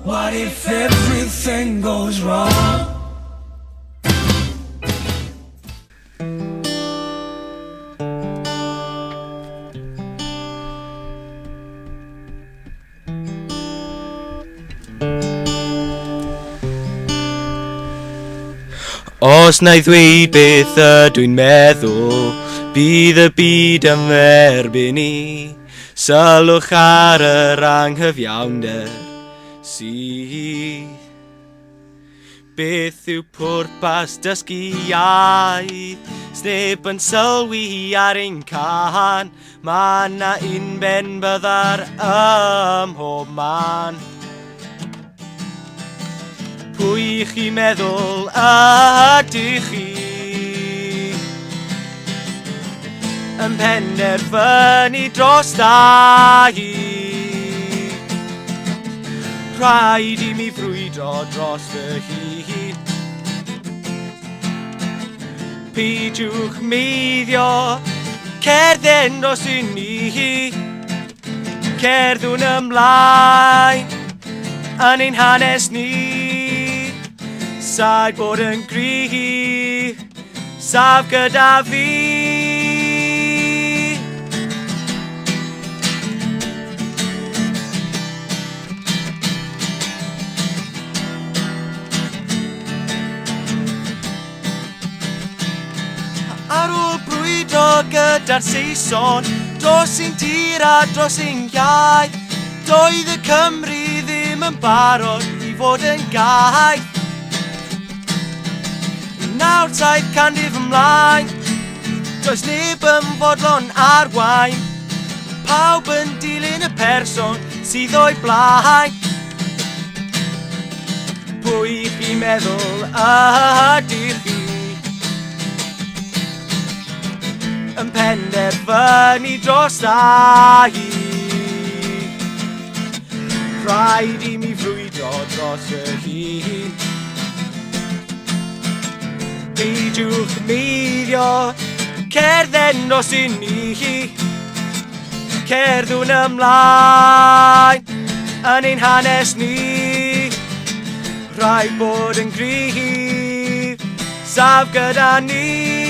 What if everything goes wrong? Os na I ddweud beth ydw i'n meddwl, bydd y byd am erbyn i. Sylwch ar yr anghyfiawnder sydd. Beth yw pwrpas dysgu iaith? Sneb yn sylwi ar ein can. Ma' na un ben byddar ym mhob man. Pwy chi meddwl ydych chi? Yn penderfynu dros da hi. Rhaid I mi frwydro dros fy hyd. Peidiwch meiddio, cerdded dros I ni. Cerddwn ymlaen yn ein hanes ni. Sa'i bod yn gryf, saf gyda fi. Ar ôl brwydro gyda'r Saeson, dros ein tir a dros ein iaith, doedd y Cymru ddim yn barod I fod yn gaeth. Nawr 700 ymlaen, does neb yn fodlon arwain. Pawb yn dilyn y person sydd o'i blaen. Pwy chi meddwl ydych chi? Yn penderfynu dros da hi. Rhaid I mi frwydro dros fy hyd. Peidiwch meiddio, cerdded dros I ni. Cerddwn ymlaen yn ein hanes ni. Rhaid bod yn gryf, saf gyda ni.